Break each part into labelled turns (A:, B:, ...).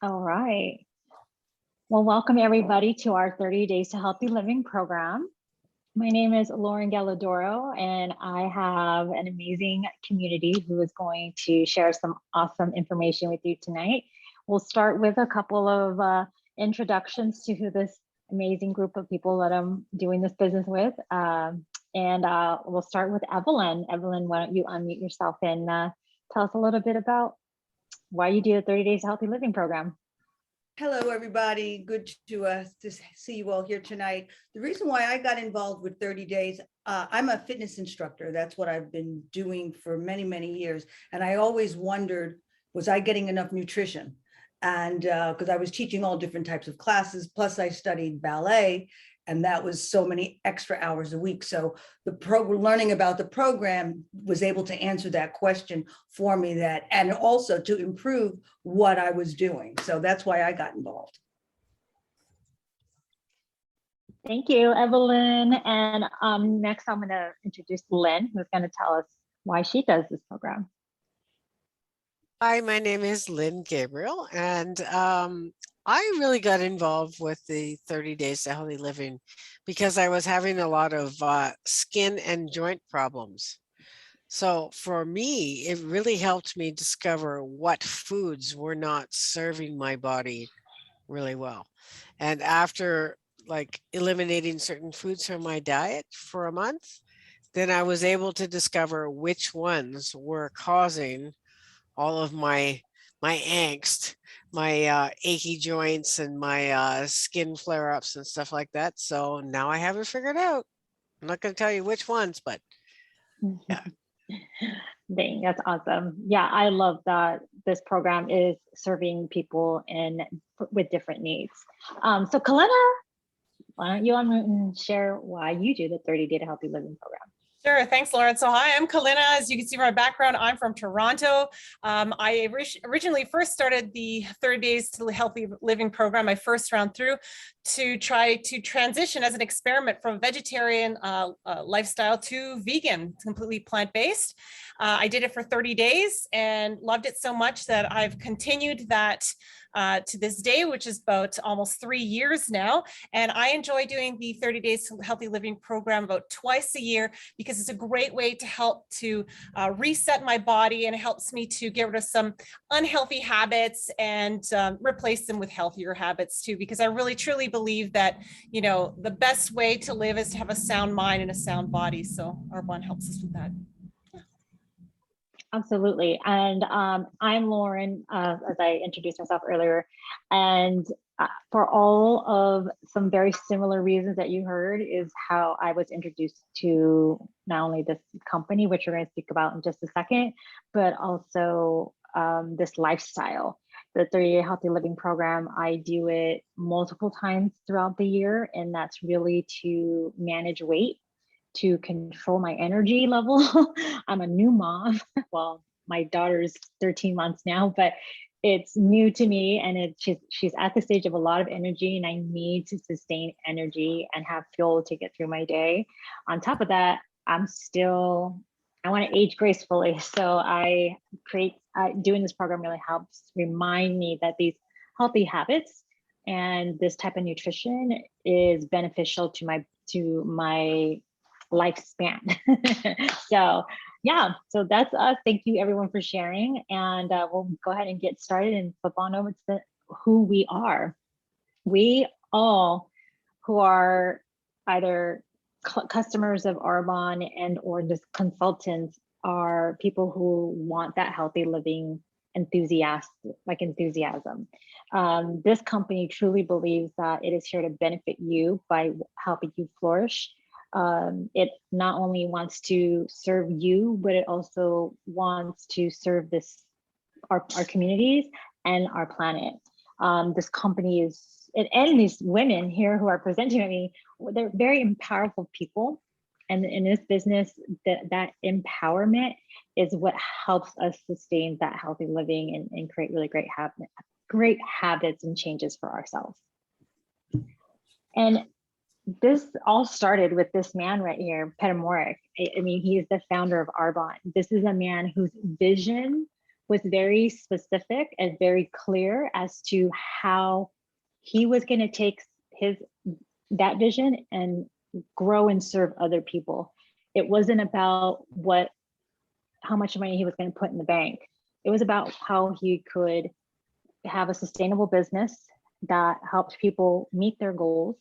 A: All right. Well, welcome everybody to our 30 Days to Healthy Living program. My name is Lauren Galladoro, and I have an amazing community who is going to share some awesome information with you tonight. We'll start with a couple of introductions to who this amazing group of people that I'm doing this business with. We'll start with Evelyn. Evelyn, why don't you unmute yourself and tell us a little bit about why you do the 30 Days to Healthy Living program.
B: Hello, everybody. Good to see you all here tonight. The reason why I got involved with 30 Days, I'm a fitness instructor. That's what I've been doing for many, many years. And I always wondered, was I getting enough nutrition? And because I was teaching all different types of classes, plus I studied ballet, and that was so many extra hours a week. So learning about the program was able to answer that question for me, and also to improve what I was doing. So that's why I got involved.
A: Thank you, Evelyn. And next I'm going to introduce Lynn, who's going to tell us why she does this program.
C: Hi, my name is Lynn Gabriel, and I really got involved with the 30 Days to Healthy Living because I was having a lot of skin and joint problems. So for me, it really helped me discover what foods were not serving my body really well. And after eliminating certain foods from my diet for a month, then I was able to discover which ones were causing all of my angst, my achy joints and my skin flare-ups and stuff like that. So now I have it figured out. I'm not going to tell you which ones, but yeah.
A: Dang, that's awesome. Yeah, I love that this program is serving people with different needs. So Kalina, why don't you unmute and share why you do the 30 Day to Healthy Living program?
D: Sure. Thanks, Lauren. So hi, I'm Kalina. As you can see from my background, I'm from Toronto. I originally first started the 30 Days to Healthy Living program, my first round through, to try to transition as an experiment from vegetarian lifestyle to vegan, completely plant-based. I did it for 30 days and loved it so much that I've continued that to this day, which is about almost 3 years now. And I enjoy doing the 30 Days to Healthy Living program about twice a year because it's a great way to help to reset my body, and it helps me to get rid of some unhealthy habits and replace them with healthier habits too, because I really truly believe that, you know, the best way to live is to have a sound mind and a sound body. So Arbonne helps us with that.
A: Absolutely. And I'm Lauren, as I introduced myself earlier. And for all of some very similar reasons that you heard is how I was introduced to not only this company, which we're going to speak about in just a second, but also this lifestyle. The 30 Day Healthy Living program, I do it multiple times throughout the year, and that's really to manage weight, to control my energy level. I'm a new mom. Well, my daughter's 13 months now, but it's new to me, and she's at the stage of a lot of energy, and I need to sustain energy and have fuel to get through my day. On top of that, I want to age gracefully. So doing this program really helps remind me that these healthy habits and this type of nutrition is beneficial to my lifespan. So yeah, so that's us. Thank you everyone for sharing, and we'll go ahead and get started and flip on over to who we are. We all who are either customers of Arbonne and or just consultants are people who want that healthy living enthusiasm. This company truly believes that it is here to benefit you by helping you flourish. It not only wants to serve you, but it also wants to serve our communities and our planet. This company and these women here who are presenting at me, they're very powerful people. And in this business, that empowerment is what helps us sustain that healthy living and create really great habits and changes for ourselves. And this all started with this man right here, Peter Morick. I mean, he is the founder of Arbonne. This is a man whose vision was very specific and very clear as to how he was going to take that vision and grow and serve other people. It wasn't about how much money he was going to put in the bank. It was about how he could have a sustainable business that helped people meet their goals,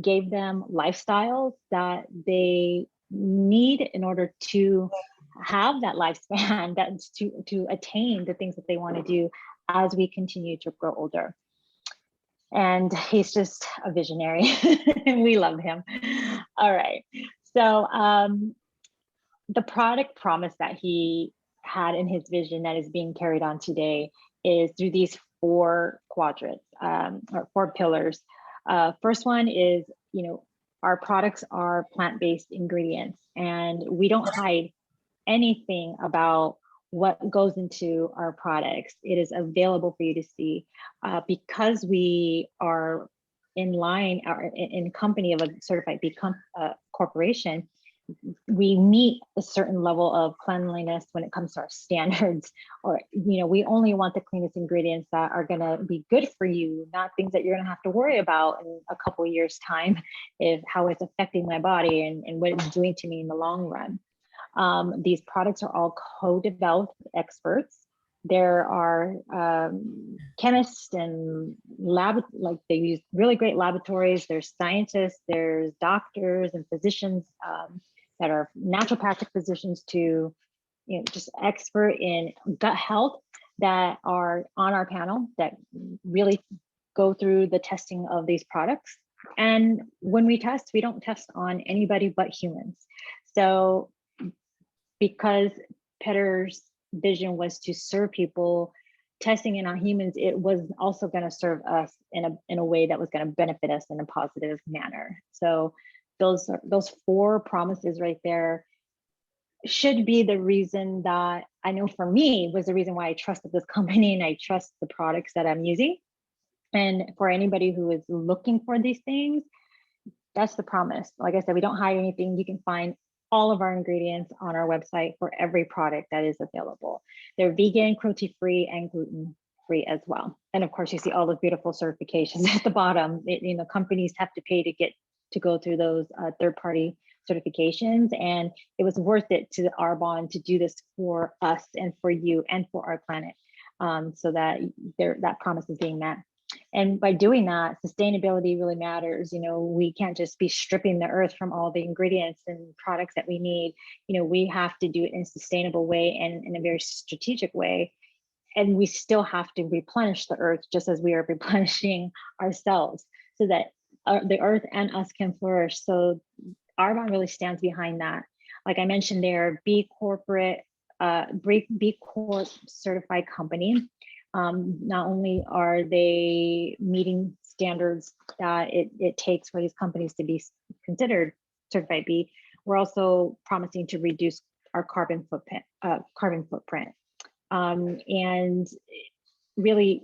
A: gave them lifestyles that they need in order to have that lifespan, that's to attain the things that they want to do as we continue to grow older. And he's just a visionary and we love him. All right. So the product promise that he had in his vision that is being carried on today is through these 4 quadrants or 4 pillars. First one is, our products are plant-based ingredients, and we don't hide anything about what goes into our products. It is available for you to see because we are in line or in company of a certified B corporation. We meet a certain level of cleanliness when it comes to our standards, or we only want the cleanest ingredients that are going to be good for you, not things that you're going to have to worry about in a couple of years time, if how it's affecting my body and what it's doing to me in the long run. These products are all co-developed experts. There are chemists and they use really great laboratories. There's scientists, there's doctors and physicians that are naturopathic physicians to, just expert in gut health that are on our panel that really go through the testing of these products. And when we test, we don't test on anybody but humans. So because Petter's vision was to serve people, testing it on humans, it was also going to serve us in a way that was going to benefit us in a positive manner. So those 4 promises right there should be the reason that I know for me was the reason why I trusted this company and I trust the products that I'm using. And for anybody who is looking for these things, that's the promise. Like I said, we don't hide anything. You can find all of our ingredients on our website for every product that is available. They're vegan, cruelty-free, and gluten-free as well. And of course, you see all the beautiful certifications at the bottom. Companies have to pay to go through those third-party certifications, and it was worth it to Arbonne to do this for us and for you and for our planet, so that that promise is being met. And by doing that, sustainability really matters. We can't just be stripping the earth from all the ingredients and products that we need. We have to do it in a sustainable way and in a very strategic way. And we still have to replenish the earth just as we are replenishing ourselves, so that the earth and us can flourish. So Arbonne really stands behind that. Like I mentioned, they're B Corp certified company. Not only are they meeting standards that it takes for these companies to be considered certified B, we're also promising to reduce our carbon footprint. And really,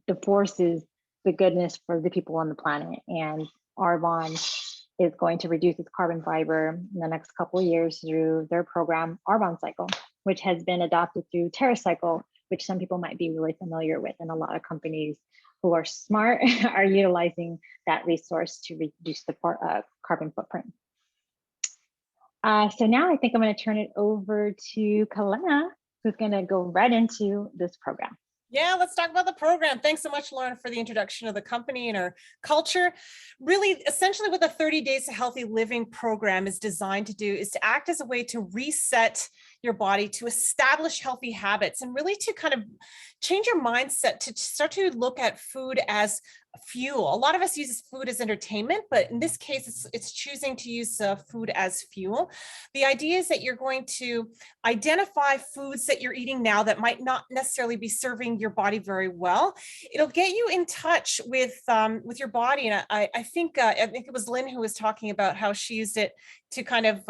A: the force is the goodness for the people on the planet. And Arbonne is going to reduce its carbon fiber in the next couple of years through their program, Arbonne Cycle, which has been adopted through TerraCycle, which some people might be really familiar with. And a lot of companies who are smart are utilizing that resource to reduce the carbon footprint. So now I think I'm going to turn it over to Kalena, who's going to go right into this program.
D: Yeah, let's talk about the program. Thanks so much, Lauren, for the introduction of the company and our culture. Really, essentially what the 30 Days to Healthy Living program is designed to do is to act as a way to reset your body, to establish healthy habits, and really to kind of change your mindset to start to look at food as fuel. A lot of us use food as entertainment, but in this case, it's choosing to use food as fuel. The idea is that you're going to identify foods that you're eating now that might not necessarily be serving your body very well. It'll get you in touch with your body. And I think it was Lynn who was talking about how she used it to kind of,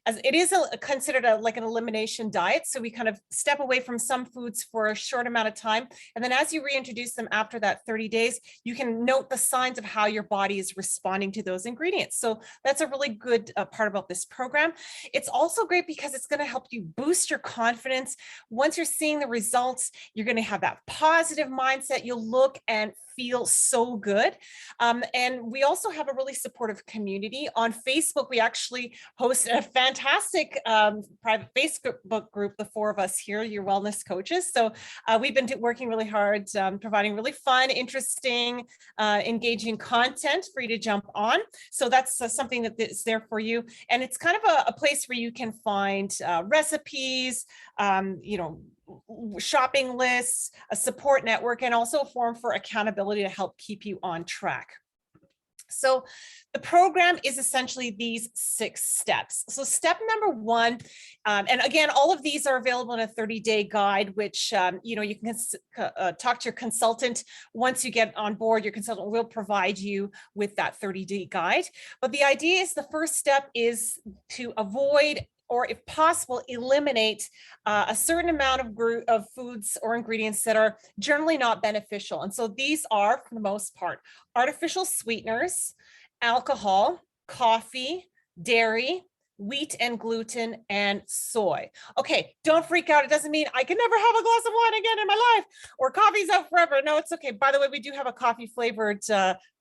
D: as it is considered like an elimination diet. So we kind of step away from some foods for a short amount of time. And then as you reintroduce them after that 30 days, you can can note the signs of how your body is responding to those ingredients. So that's a really good part about this program. It's also great because it's going to help you boost your confidence. Once you're seeing the results, you're going to have that positive mindset. You'll look and feel so good. And we also have a really supportive community. On Facebook, we actually host a fantastic private Facebook group, the four of us here, your wellness coaches. So we've been working really hard, providing really fun, interesting, engaging content for you to jump on. So that's something that is there for you. And it's kind of a place where you can find recipes, shopping lists, a support network, and also a forum for accountability to help keep you on track. So the program is essentially these 6 steps. So step number 1, and again, all of these are available in a 30-day guide, which you can talk to your consultant. Once you get on board, your consultant will provide you with that 30-day guide. But the idea is the first step is to avoid, or if possible, eliminate a certain amount of foods or ingredients that are generally not beneficial. And so these are, for the most part, artificial sweeteners, alcohol, coffee, dairy, wheat and gluten, and soy. Okay, don't freak out. It doesn't mean I can never have a glass of wine again in my life or coffee's out forever. No, it's okay. By the way, we do have a coffee flavored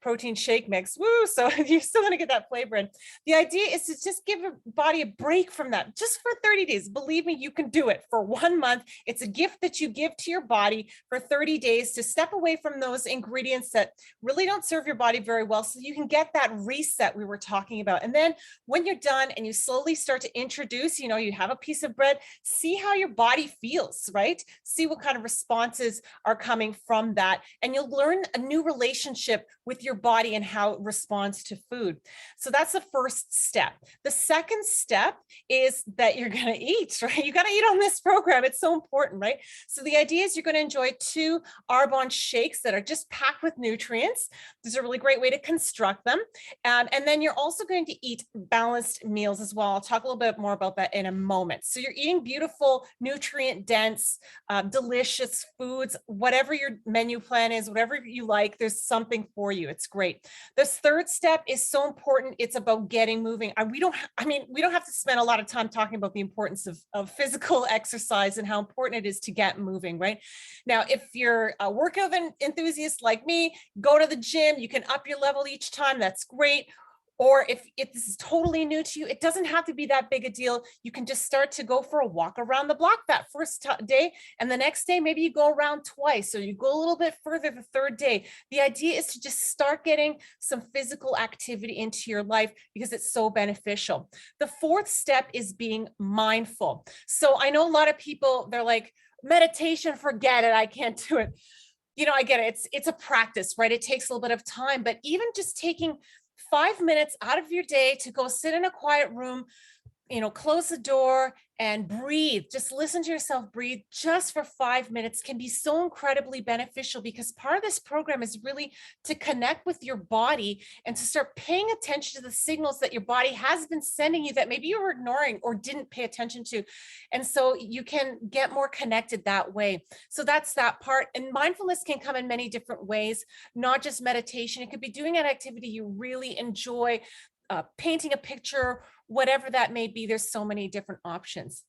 D: protein shake mix. Woo! So you're still going to get that flavor in. The idea is to just give your body a break from that just for 30 days. Believe me, you can do it for 1 month. It's a gift that you give to your body for 30 days to step away from those ingredients that really don't serve your body very well, so you can get that reset we were talking about. And then when you're done and you slowly start to introduce, you have a piece of bread, see how your body feels, right? See what kind of responses are coming from that. And you'll learn a new relationship with your body and how it responds to food. So that's the first step. The second step is that you're going to eat, right? You got to eat on this program. It's so important, right? So the idea is you're going to enjoy 2 Arbonne shakes that are just packed with nutrients. This is a really great way to construct them. And then you're also going to eat balanced meals as well. I'll talk a little bit more about that in a moment. So you're eating beautiful, nutrient dense, delicious foods, whatever your menu plan is, whatever you like, there's something for you. It's great. This third step is so important. It's about getting moving. We don't have to spend a lot of time talking about the importance of physical exercise and how important it is to get moving, right? Now, if you're a workout enthusiast like me, go to the gym, you can up your level each time. That's great. Or if this is totally new to you, it doesn't have to be that big a deal. You can just start to go for a walk around the block that first day. And the next day, maybe you go around twice, or you go a little bit further the third day. The idea is to just start getting some physical activity into your life because it's so beneficial. The fourth step is being mindful. So I know a lot of people, they're like, meditation, forget it, I can't do it. I get it. It's a practice, right? It takes a little bit of time, but even just taking 5 minutes out of your day to go sit in a quiet room, close the door and breathe. Just listen to yourself breathe just for 5 minutes can be so incredibly beneficial, because part of this program is really to connect with your body and to start paying attention to the signals that your body has been sending you that maybe you were ignoring or didn't pay attention to. And so you can get more connected that way. So that's that part. And mindfulness can come in many different ways, not just meditation. It could be doing an activity you really enjoy, painting a picture, whatever that may be. There's so many different options.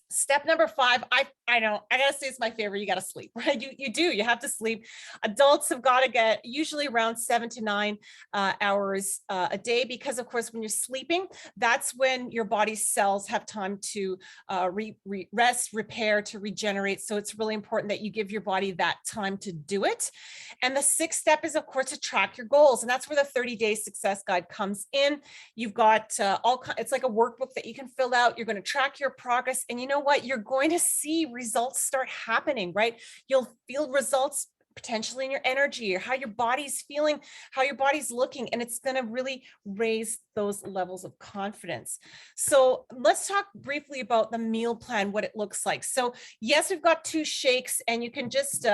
D: Step number 5, I know, I gotta say it's my favorite. You gotta sleep, right? You have to sleep. Adults have got to get usually around 7 to 9 hours a day, because of course, when you're sleeping, that's when your body's cells have time to rest, repair, to regenerate. So it's really important that you give your body that time to do it. And the 6th step is, of course, to track your goals. And that's where the 30-day success guide comes in. You've got it's like a workbook that you can fill out. You're going to track your progress. And you know what? You're going to see results start happening, right? You'll feel results potentially in your energy, or how your body's feeling, how your body's looking, and it's going to really raise those levels of confidence. So let's talk briefly about the meal plan, what it looks like. So yes, we've got 2 shakes, and you can just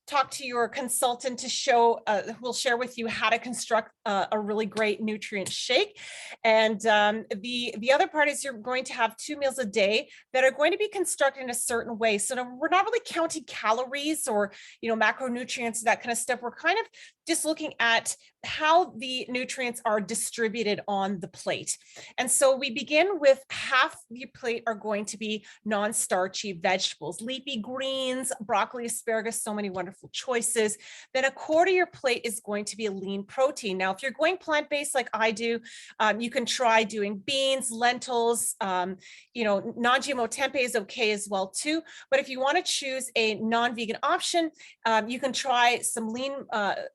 D: talk to your consultant to show, who will share with you how to construct a really great nutrient shake. And the other part is you're going to have 2 meals a day that are going to be constructed in a certain way. So we're not really counting calories or, macronutrients nutrients, that kind of stuff. We're kind of just looking at how the nutrients are distributed on the plate. And so we begin with half your plate are going to be non-starchy vegetables, leafy greens, broccoli, asparagus, so many wonderful choices. Then a quarter of your plate is going to be a lean protein. Now, if you're going plant-based like I do, you can try doing beans, lentils, non-GMO tempeh is okay as well too. But if you want to choose a non-vegan option, you can try some lean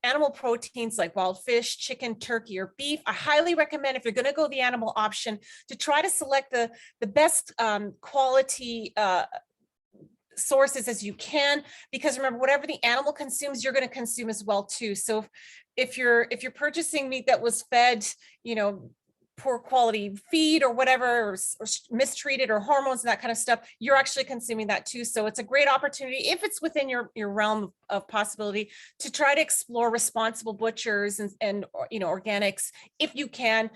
D: animal proteins like wild fish, chicken, turkey, or beef. I highly recommend, if you're going to go the animal option, to try to select the best quality sources as you can, because remember, whatever the animal consumes, you're going to consume as well too. So if you're purchasing meat that was fed, poor quality feed or whatever, or mistreated, or hormones and that kind of stuff, you're actually consuming that too. So it's a great opportunity, if it's within your realm of possibility, to try to explore responsible butchers and organics if you can,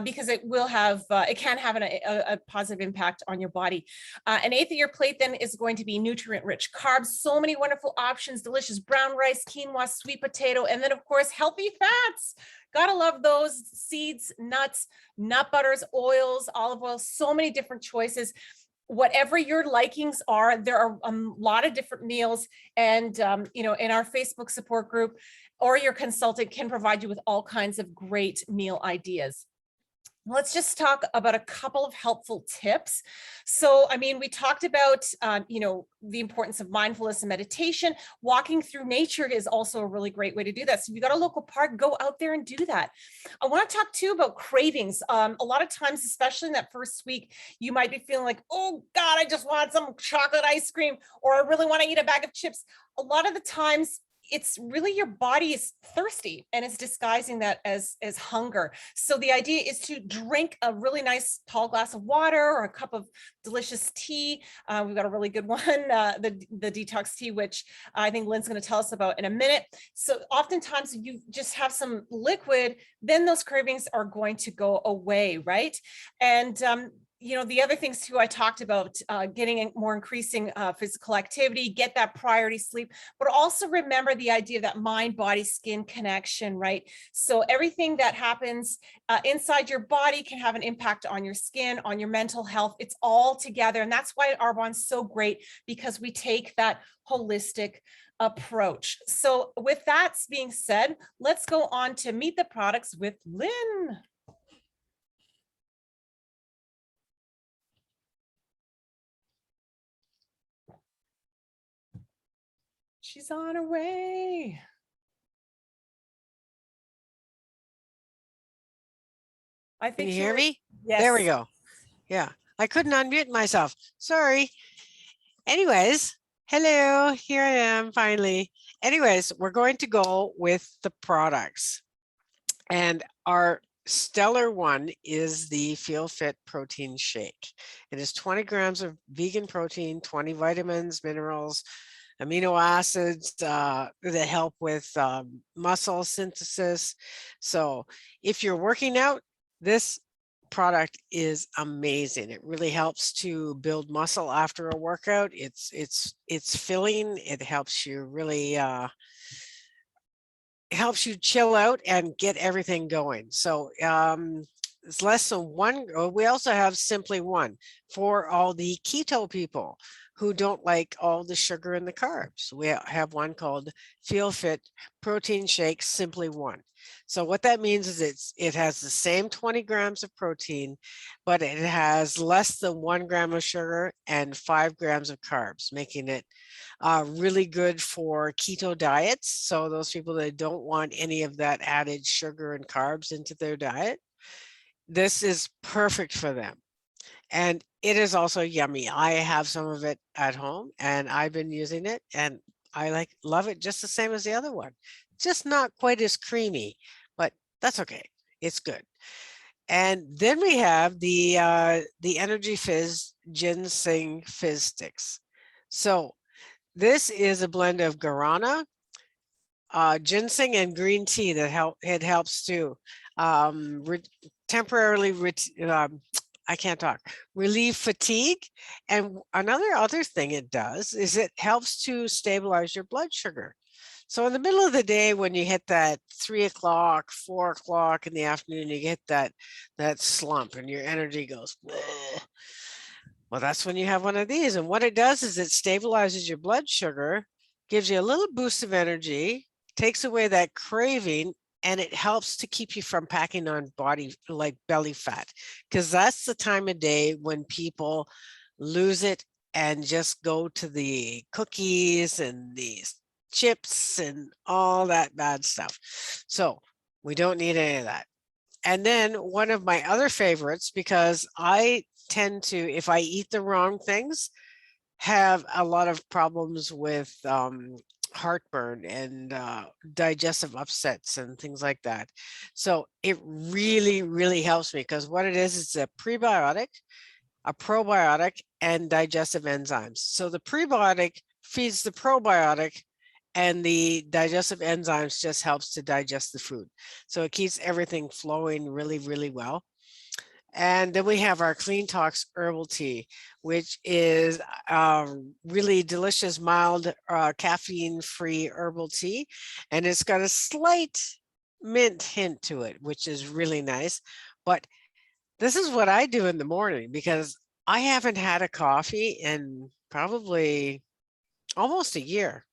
D: because it will have it can have a positive impact on your body. An eighth of your plate then is going to be nutrient rich carbs. So many wonderful options: delicious brown rice, quinoa, sweet potato, and then of course healthy fats. Gotta love those: seeds, nuts, nut butters, oils, olive oil, so many different choices. Whatever your likings are, there are a lot of different meals. And, in our Facebook support group, or your consultant can provide you with all kinds of great meal ideas. Let's just talk about a couple of helpful tips. So, we talked about, the importance of mindfulness and meditation. Walking through nature is also a really great way to do that. So if you've got a local park, go out there and do that. I want to talk too about cravings. A lot of times, especially in that first week, you might be feeling like, oh God, I just want some chocolate ice cream, or I really want to eat a bag of chips. A lot of the times, it's really your body is thirsty and it's disguising that as hunger. So the idea is to drink a really nice tall glass of water or a cup of delicious tea. We've got a really good one, the detox tea, which I think Lynn's going to tell us about in a minute. So oftentimes if you just have some liquid, then those cravings are going to go away, right? And the other things too, I talked about getting more increasing physical activity, get that priority sleep, but also remember the idea of that mind, body, skin connection, right? So everything that happens inside your body can have an impact on your skin, on your mental health. It's all together. And that's why Arbonne's so great, because we take that holistic approach. So with that being said, let's go on to meet the products with Lynn. She's on her way. I
C: Can
D: think
C: you hear me?
D: Yes.
C: There we go. Yeah, I couldn't unmute myself. Sorry. Anyways, hello, here I am finally. Anyways, we're going to go with the products. And our stellar one is the Feel Fit protein shake. It is 20 grams of vegan protein, 20 vitamins, minerals, amino acids that help with muscle synthesis. So if you're working out, this product is amazing. It really helps to build muscle after a workout. It's filling. It helps you really helps you chill out and get everything going. So it's less than one. We also have Simply One for all the keto people who don't like all the sugar and the carbs. We have one called Feel Fit Protein Shake Simply One. So what that means is it has the same 20 grams of protein, but it has less than 1 gram of sugar and 5 grams of carbs, making it really good for keto diets. So those people that don't want any of that added sugar and carbs into their diet, this is perfect for them. And it is also yummy. I have some of it at home and I've been using it and I love it just the same as the other one. Just not quite as creamy, but that's okay. It's good. And then we have the Energy Fizz Ginseng Fizz Sticks. So this is a blend of guarana, ginseng, and green tea that it helps to temporarily I can't talk, relieve fatigue. And other thing it does is it helps to stabilize your blood sugar. So in the middle of the day, when you hit that 3 o'clock, 4 o'clock in the afternoon, you get that slump and your energy goes, "Bleh." Well, that's when you have one of these. And what it does is it stabilizes your blood sugar, gives you a little boost of energy, takes away that craving, and it helps to keep you from packing on body like belly fat, because that's the time of day when people lose it and just go to the cookies and the chips and all that bad stuff. So we don't need any of that. And then one of my other favorites, because I tend to, if I eat the wrong things, have a lot of problems with heartburn and digestive upsets and things like that. So it really, really helps me, because what it is, it's a prebiotic, a probiotic, and digestive enzymes. So the prebiotic feeds the probiotic, and the digestive enzymes just helps to digest the food. So it keeps everything flowing really, really well. And then we have our Clean Talks herbal tea, which is really delicious, mild, caffeine-free herbal tea. And it's got a slight mint hint to it, which is really nice. But this is what I do in the morning, because I haven't had a coffee in probably almost a year.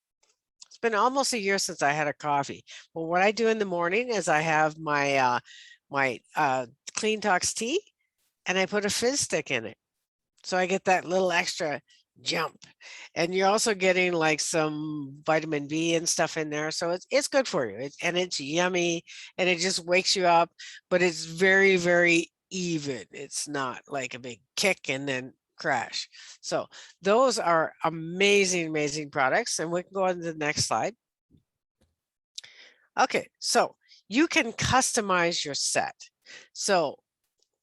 C: It's been almost a year since I had a coffee. But what I do in the morning is I have my Clean Talks tea, and I put a fizz stick in it. So I get that little extra jump. And you're also getting like some vitamin B and stuff in there. So it's good for you. And it's yummy, and it just wakes you up, but it's very, very even. It's not like a big kick and then crash. So those are amazing, amazing products. And we can go on to the next slide. Okay, so you can customize your set. So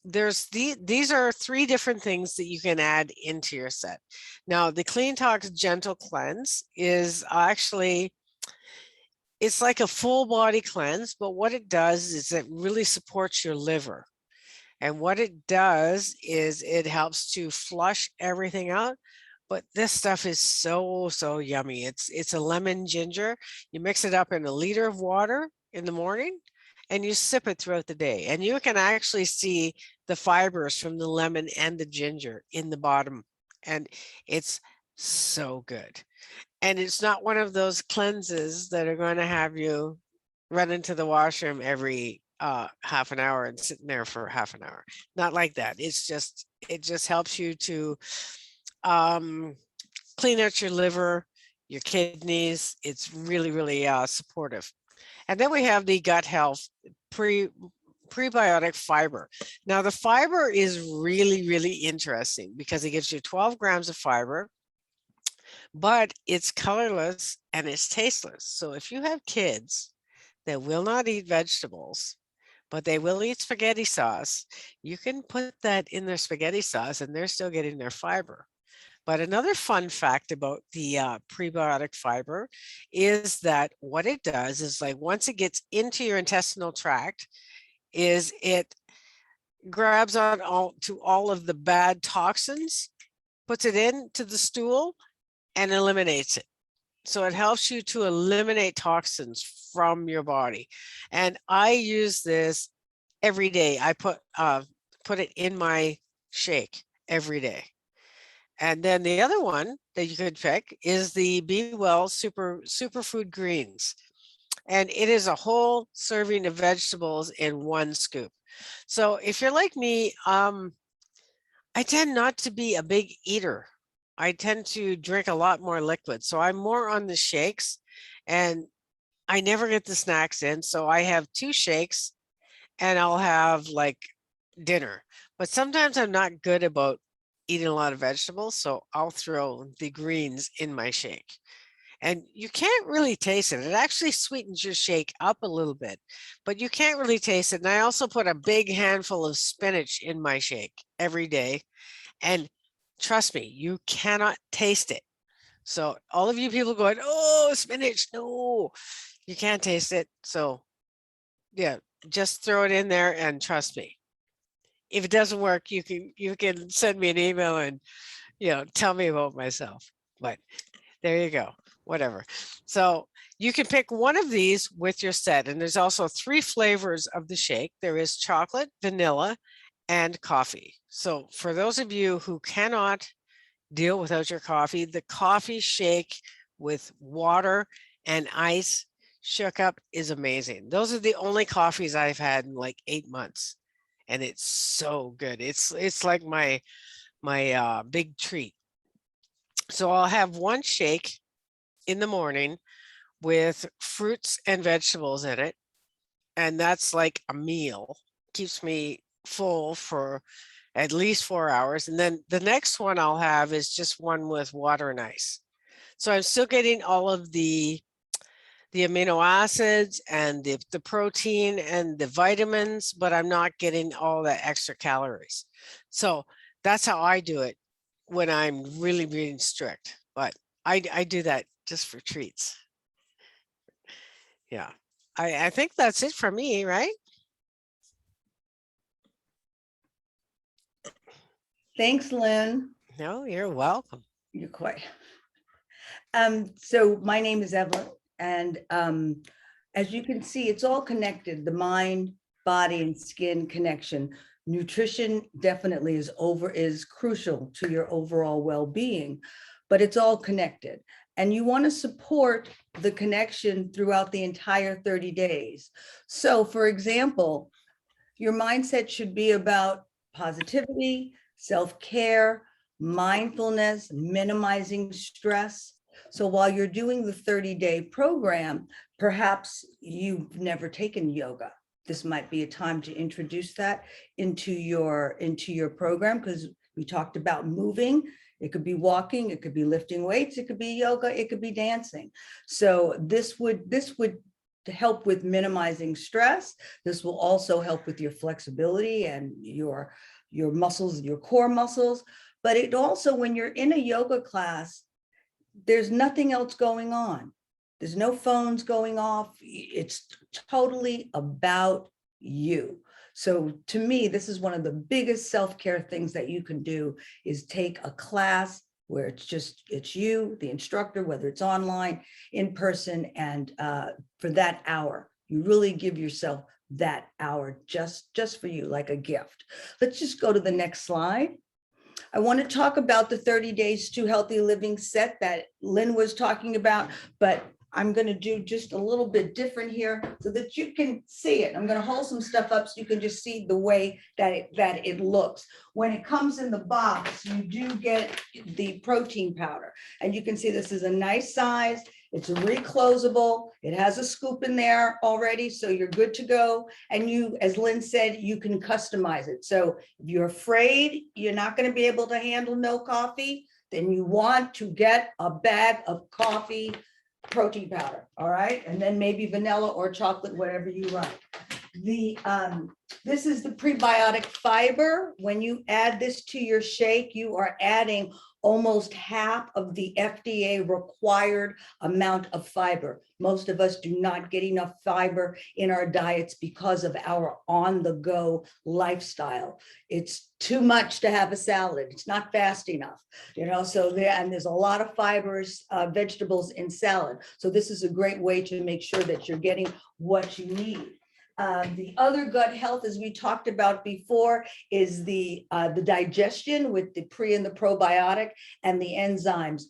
C: there's these are 3 different things that you can add into your set. Now, the Clean Talks Gentle Cleanse is actually, it's like a full body cleanse, but what it does is it really supports your liver. And what it does is it helps to flush everything out. But this stuff is so, so yummy. It's a lemon ginger. You mix it up in a liter of water in the morning, and you sip it throughout the day. And you can actually see the fibers from the lemon and the ginger in the bottom. And it's so good. And it's not one of those cleanses that are going to have you run into the washroom every half an hour and sitting there for half an hour. Not like that. It just helps you to clean out your liver, your kidneys. It's really, really supportive. And then we have the gut health prebiotic fiber. Now, the fiber is really, really interesting, because it gives you 12 grams of fiber, but it's colorless and it's tasteless. So if you have kids that will not eat vegetables, but they will eat spaghetti sauce, you can put that in their spaghetti sauce and they're still getting their fiber. But another fun fact about the prebiotic fiber is that what it does is, like, once it gets into your intestinal tract, is it grabs on all of the bad toxins, puts it into the stool, and eliminates it. So it helps you to eliminate toxins from your body. And I use this every day. I put it in my shake every day. And then the other one that you could pick is the Be Well Superfood Greens. And it is a whole serving of vegetables in 1 scoop. So if you're like me, I tend not to be a big eater. I tend to drink a lot more liquid. So I'm more on the shakes, and I never get the snacks in. So I have 2 shakes and I'll have like dinner. But sometimes I'm not good about eating a lot of vegetables. So I'll throw the greens in my shake. And you can't really taste it. It actually sweetens your shake up a little bit, but you can't really taste it. And I also put a big handful of spinach in my shake every day. And trust me, you cannot taste it. So all of you people going, oh, spinach, no, you can't taste it. So yeah, just throw it in there and trust me. If it doesn't work, you can send me an email and tell me about myself. But there you go. whatever. So you can pick one of these with your set. And there's also 3 flavors of the shake. There is chocolate, vanilla, and coffee. So for those of you who cannot deal without your coffee, the coffee shake with water and ice shook up is amazing. Those are the only coffees I've had in like 8 months. And it's so good. It's like my big treat. So I'll have one shake in the morning with fruits and vegetables in it. And that's like a meal, keeps me full for at least 4 hours. And then the next one I'll have is just one with water and ice. So I'm still getting all of the amino acids and the protein and the vitamins, but I'm not getting all the extra calories. So that's how I do it when I'm really being strict. But I do that just for treats. Yeah, I think that's it for me, right?
B: Thanks, Lynn.
C: No, you're welcome.
B: You're quite. So my name is Evelyn, and as you can see, it's all connected, the mind, body, and skin connection. Nutrition definitely is crucial to your overall well-being, but it's all connected. And you want to support the connection throughout the entire 30 days. So for example, your mindset should be about positivity, self-care, mindfulness, minimizing stress. So while you're doing the 30-day program, perhaps you've never taken yoga. This might be a time to introduce that into your program, because we talked about moving. It could be walking, it could be lifting weights, it could be yoga, it could be dancing. So this would help with minimizing stress. This will also help with your flexibility and your muscles, your core muscles. But it also, when you're in a yoga class, there's nothing else going on. There's no phones going off. It's totally about you. So to me, this is one of the biggest self-care things that you can do, is take a class where it's you, the instructor, whether it's online, in person, and for that hour, you really give yourself that hour just for you, like a gift. Let's just go to the next slide. I want to talk about the 30 days to healthy living set that Lynn was talking about, but I'm going to do just a little bit different here so that you can see it. I'm going to hold some stuff up so you can just see the way that it looks. When it comes in the box, you do get the protein powder, and you can see this is a nice size. It's reclosable. It has a scoop in there already, so you're good to go. And you, as Lynn said, you can customize it. So if you're afraid you're not going to be able to handle no coffee, then you want to get a bag of coffee protein powder, all right? And then maybe vanilla or chocolate, whatever you like. This is the prebiotic fiber. When you add this to your shake, you are adding almost half of the FDA required amount of fiber. Most of us do not get enough fiber in our diets because of our on-the-go lifestyle. It's too much to have a salad. It's not fast enough, so there's a lot of fibers, vegetables in salad. So this is a great way to make sure that you're getting what you need. The other gut health, as we talked about before, is the digestion with the pre and the probiotic and the enzymes.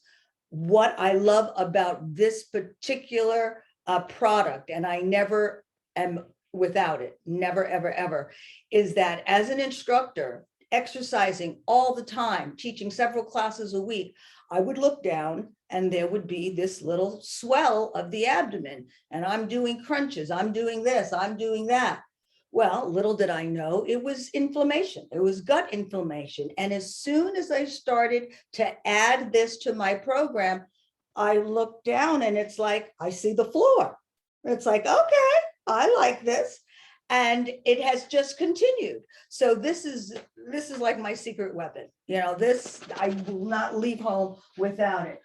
B: What I love about this particular product, and I never am without it, never, ever, ever, is that as an instructor, exercising all the time, teaching several classes a week, I would look down and there would be this little swell of the abdomen, and I'm doing crunches, I'm doing this, I'm doing that. Well, little did I know it was inflammation. It was gut inflammation. And as soon as I started to add this to my program, I looked down and it's like, I see the floor. It's like, okay, I like this. And it has just continued. So this is like my secret weapon. This, I will not leave home without it.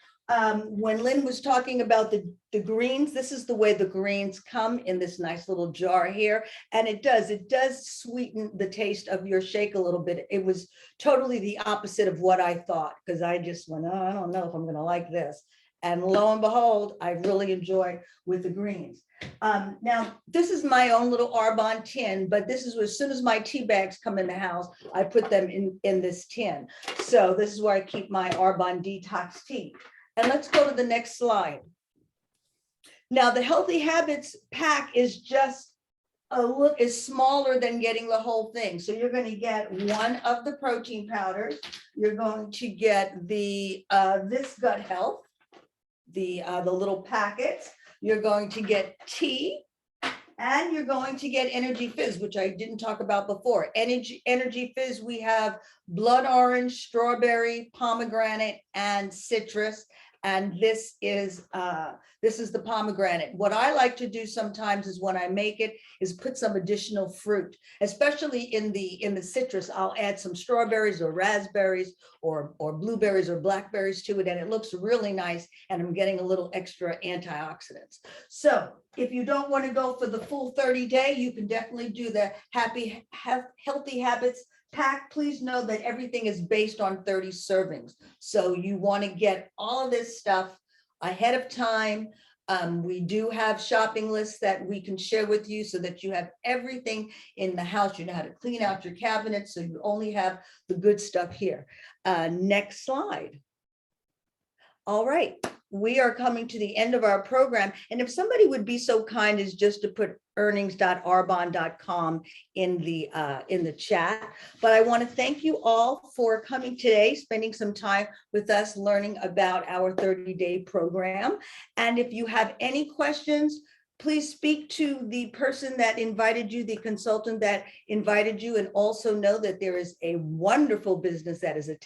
B: When Lynn was talking about the greens, this is the way the greens come in this nice little jar here. And it does sweeten the taste of your shake a little bit. It was totally the opposite of what I thought, because I just went, oh, I don't know if I'm going to like this. And lo and behold, I really enjoy with the greens. Now, this is my own little Arbonne tin, but this is as soon as my tea bags come in the house, I put them in this tin. So this is where I keep my Arbonne Detox tea. And let's go to the next slide. Now, the Healthy Habits pack is just is smaller than getting the whole thing. So you're going to get one of the protein powders. You're going to get the this gut health, the little packets. You're going to get tea, and you're going to get Energy Fizz, which I didn't talk about before. Energy Fizz, we have blood orange, strawberry, pomegranate, and citrus. And this is the pomegranate. What I like to do sometimes is when I make it is put some additional fruit, especially in the citrus. I'll add some strawberries or raspberries or blueberries or blackberries to it, and it looks really nice. And I'm getting a little extra antioxidants. So if you don't want to go for the full 30-day, you can definitely do the Healthy Habits pack. Please know that everything is based on 30 servings. So you want to get all of this stuff ahead of time. We do have shopping lists that we can share with you so that you have everything in the house. You know how to clean out your cabinets, so you only have the good stuff here. Next slide. All right, we are coming to the end of our program. And if somebody would be so kind as just to put earnings.arbonne.com in the chat. But I want to thank you all for coming today, spending some time with us, learning about our 30-day program. And if you have any questions, please speak to the person that invited you, the consultant that invited you, and also know that there is a wonderful business that is attached